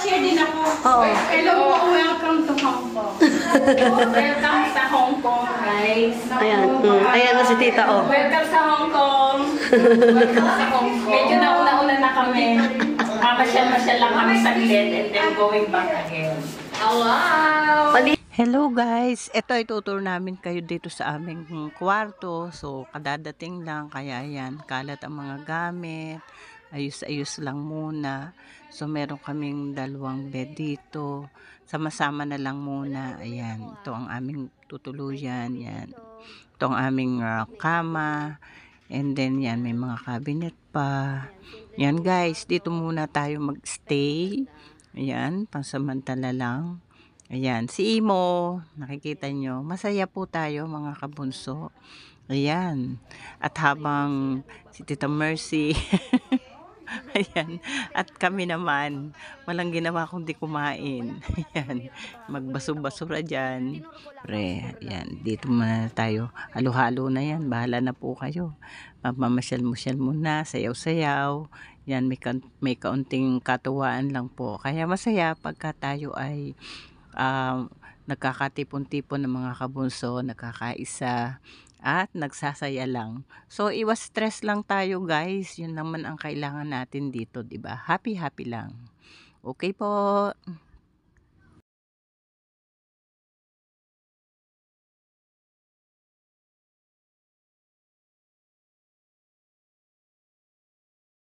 share din ako. Oo. Hello po, welcome to Hong Kong. Welcome sa Hong Kong, guys. Ayan, ayan na si tita, oh. Welcome sa Hong Kong. Welcome sa Hong Kong. Medyo nauna-una na kami. Mamasyal-masyal lang kami saglit and then going back again. Wow! Hello guys, ito ituturo namin kayo dito sa aming kwarto. So kadadating lang, kaya yan, kalat ang mga gamit, ayos-ayos lang muna. So meron kaming dalawang bed dito, sama-sama na lang muna. Ayan, ito ang aming tutuluyan, yan. Ito ang aming kama, and then yan, may mga cabinet pa. Yan guys, dito muna tayo magstay. Ayan, pansamantala lang. Ayan, si Imo, nakikita nyo, masaya po tayo mga kabunso. Ayan, at habang si Tita Mercy, ayan, at kami naman, walang ginawa kundi kumain. Ayan, magbaso-basura dyan. Pre, ayan, dito muna tayo, halo-halo na yan, bahala na po kayo. Mamasyal-musyal muna, sayaw-sayaw. Yan, may kaunting katuwaan lang po. Kaya masaya pagka tayo ay nagkakatipon-tipon ng mga kabunso, nagkakaisa at nagsasaya lang. So iwas stress lang tayo guys, yun naman ang kailangan natin dito, 'di ba? Happy lang. Okay po.